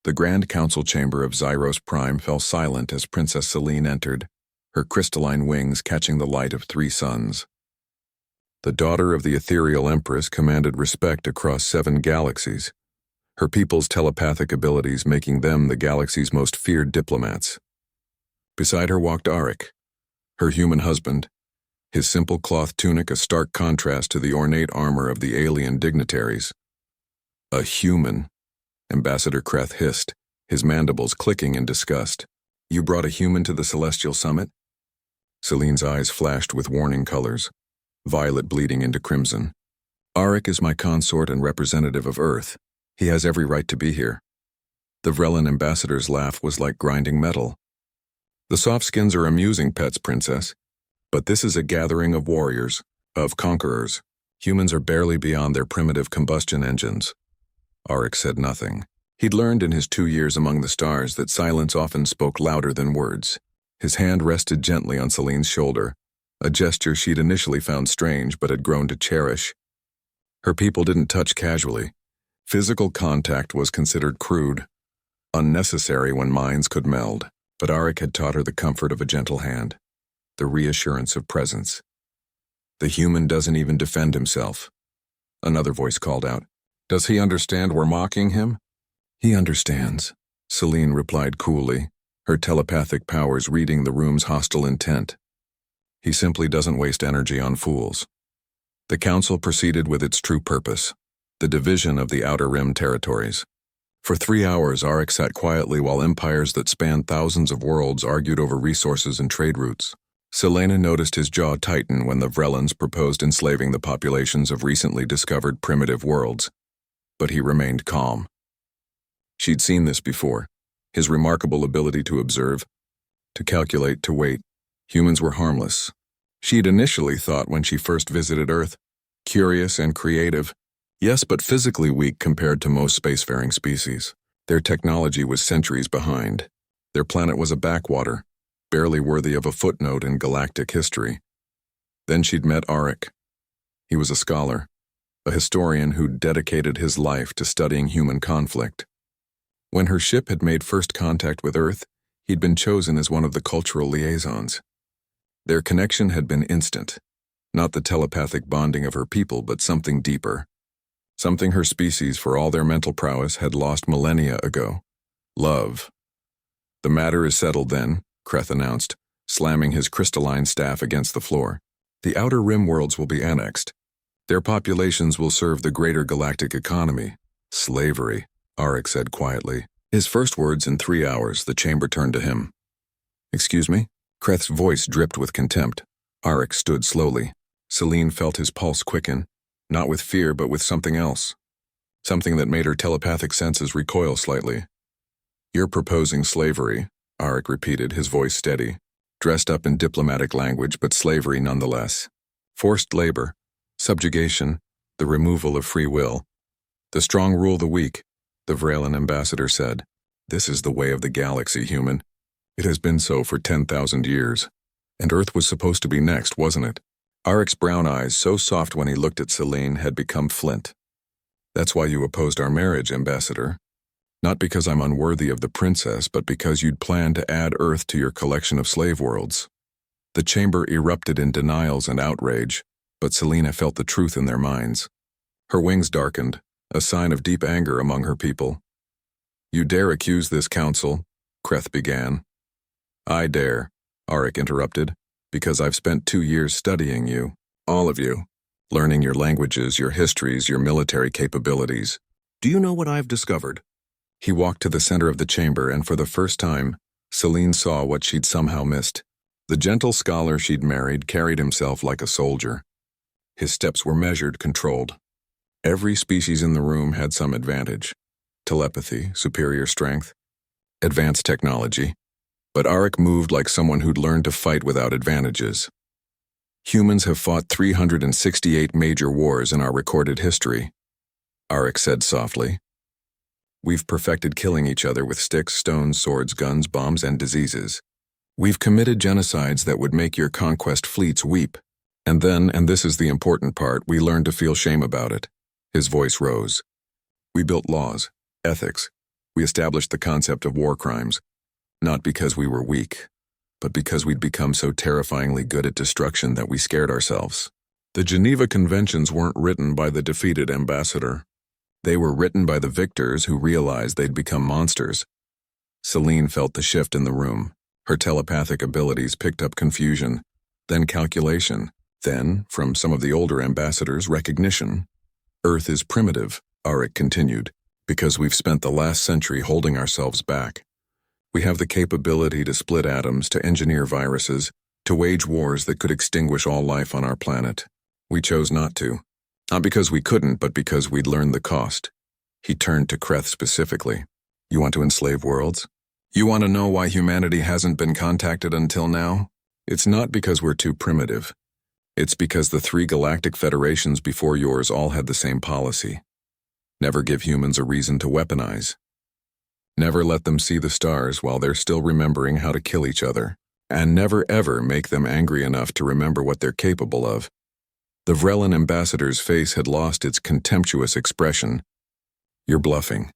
The Grand Council chamber of Zyros Prime fell silent as Princess Selene entered, her crystalline wings catching the light of 3 suns. The daughter of the ethereal empress commanded respect across 7 galaxies, her people's telepathic abilities making them the galaxy's most feared diplomats. Beside her walked Arik, her human husband, his simple cloth tunic a stark contrast to the ornate armor of the alien dignitaries. A human, Ambassador Kreth hissed, his mandibles clicking in disgust. You brought a human to the Celestial Summit? Selene's eyes flashed with warning colors, violet bleeding into crimson. Arik is my consort and representative of Earth. He has every right to be here. The Vrellan ambassador's laugh was like grinding metal. The softskins are amusing pets, Princess, but this is a gathering of warriors, of conquerors. Humans are barely beyond their primitive combustion engines. Arik said nothing. He'd learned in his 2 years among the stars that silence often spoke louder than words. His hand rested gently on Selene's shoulder, a gesture she'd initially found strange but had grown to cherish. Her people didn't touch casually. Physical contact was considered crude, unnecessary when minds could meld, but Arik had taught her the comfort of a gentle hand, the reassurance of presence. The human doesn't even defend himself. Another voice called out. Does he understand we're mocking him? He understands, Selene replied coolly, her telepathic powers reading the room's hostile intent. He simply doesn't waste energy on fools. The council proceeded with its true purpose, the division of the Outer Rim territories. For 3 hours, Arik sat quietly while empires that spanned thousands of worlds argued over resources and trade routes. Selena noticed his jaw tighten when the Vrellans proposed enslaving the populations of recently discovered primitive worlds. But he remained calm. She'd seen this before, his remarkable ability to observe, to calculate, to wait. Humans were harmless. She'd initially thought when she first visited Earth, curious and creative, yes, but physically weak compared to most spacefaring species. Their technology was centuries behind. Their planet was a backwater, barely worthy of a footnote in galactic history. Then she'd met Arik. He was a scholar, a historian who'd dedicated his life to studying human conflict. When her ship had made first contact with Earth, he'd been chosen as one of the cultural liaisons. Their connection had been instant, not the telepathic bonding of her people, but something deeper. Something her species, for all their mental prowess, had lost millennia ago. Love. The matter is settled then, Kreth announced, slamming his crystalline staff against the floor. The Outer Rim worlds will be annexed. Their populations will serve the greater galactic economy. Slavery, Arik said quietly. His first words in 3 hours, the chamber turned to him. Excuse me? Kreth's voice dripped with contempt. Arik stood slowly. Selene felt his pulse quicken, not with fear but with something else. Something that made her telepathic senses recoil slightly. You're proposing slavery, Arik repeated, his voice steady. Dressed up in diplomatic language, but slavery nonetheless. Forced labor, subjugation, the removal of free will. The strong rule the weak, the Vrellan ambassador said. This is the way of the galaxy, human. It has been so for 10,000 years. And Earth was supposed to be next, wasn't it? Arik's brown eyes, so soft when he looked at Selene, had become flint. That's why you opposed our marriage, Ambassador. Not because I'm unworthy of the princess, but because you'd planned to add Earth to your collection of slave worlds. The chamber erupted in denials and outrage, but Selena felt the truth in their minds. Her wings darkened, a sign of deep anger among her people. You dare accuse this council, Kreth began. I dare, Arik interrupted, because I've spent 2 years studying you, all of you, learning your languages, your histories, your military capabilities. Do you know what I've discovered? He walked to the center of the chamber, and for the first time, Selene saw what she'd somehow missed. The gentle scholar she'd married carried himself like a soldier. His steps were measured, controlled. Every species in the room had some advantage. Telepathy, superior strength, advanced technology. But Arik moved like someone who'd learned to fight without advantages. Humans have fought 368 major wars in our recorded history, Arik said softly. We've perfected killing each other with sticks, stones, swords, guns, bombs, and diseases. We've committed genocides that would make your conquest fleets weep. And then, and this is the important part, we learned to feel shame about it. His voice rose. We built laws, ethics, We established the concept of war crimes, not because we were weak, but because we'd become so terrifyingly good at destruction that we scared ourselves. The Geneva Conventions weren't written by the defeated ambassador. They were written by the victors who realized they'd become monsters. Celine felt the shift in the room. Her telepathic abilities picked up confusion, then calculation, then, from some of the older ambassadors, recognition. Earth is primitive, Auric continued, because we've spent the last century holding ourselves back. We have the capability to split atoms, to engineer viruses, to wage wars that could extinguish all life on our planet. We chose not to. Not because we couldn't, but because we'd learned the cost. He turned to Kreth specifically. You want to enslave worlds? You want to know why humanity hasn't been contacted until now? It's not because we're too primitive. It's because the 3 galactic federations before yours all had the same policy. Never give humans a reason to weaponize. Never let them see the stars while they're still remembering how to kill each other. And never ever make them angry enough to remember what they're capable of. The Vrellan ambassador's face had lost its contemptuous expression. You're bluffing.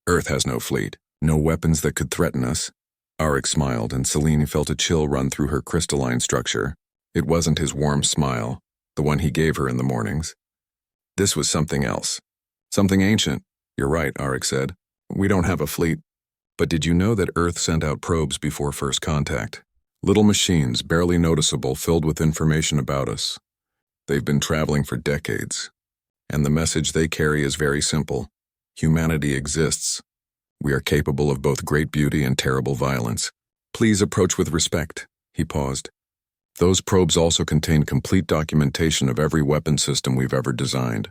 Earth has no fleet, no weapons that could threaten us. Auric smiled, and Celine felt a chill run through her crystalline structure. It wasn't his warm smile, the one he gave her in the mornings. This was something else. Something ancient. You're right, Auric said. We don't have a fleet. But did you know that Earth sent out probes before first contact? Little machines, barely noticeable, filled with information about us. They've been traveling for decades. And the message they carry is very simple. Humanity exists. We are capable of both great beauty and terrible violence. Please approach with respect. He paused. Those probes also contain complete documentation of every weapon system we've ever designed.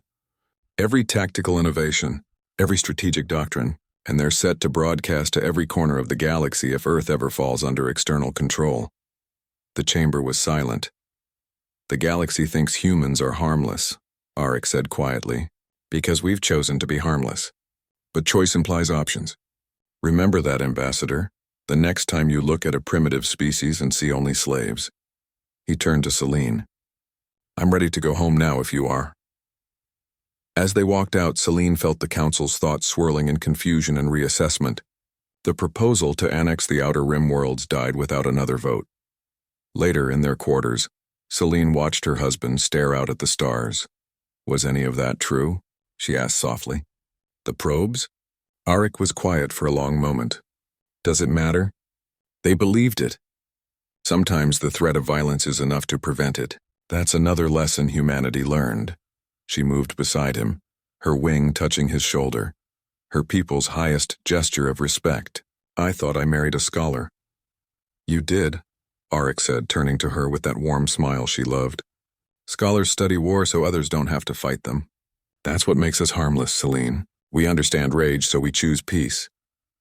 Every tactical innovation, every strategic doctrine, and they're set to broadcast to every corner of the galaxy if Earth ever falls under external control. The chamber was silent. The galaxy thinks humans are harmless, Auric said quietly, because we've chosen to be harmless. But choice implies options. Remember that, Ambassador, the next time you look at a primitive species and see only slaves. He turned to Celine. I'm ready to go home now if you are. As they walked out, Celine felt the Council's thoughts swirling in confusion and reassessment. The proposal to annex the Outer Rim worlds died without another vote. Later, in their quarters, Celine watched her husband stare out at the stars. Was any of that true? She asked softly. The probes? Auric was quiet for a long moment. Does it matter? They believed it. Sometimes the threat of violence is enough to prevent it. That's another lesson humanity learned. She moved beside him, her wing touching his shoulder, her people's highest gesture of respect. I thought I married a scholar. You did, Auric said, turning to her with that warm smile she loved. Scholars study war so others don't have to fight them. That's what makes us harmless, Celine. We understand rage, so we choose peace.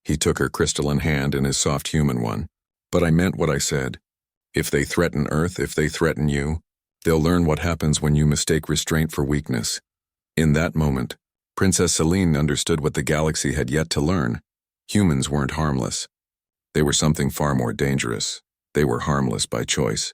He took her crystalline hand in his soft human one. But I meant what I said. If they threaten Earth, if they threaten you, they'll learn what happens when you mistake restraint for weakness. In that moment, Princess Celine understood what the galaxy had yet to learn. Humans weren't harmless. They were something far more dangerous. They were harmless by choice.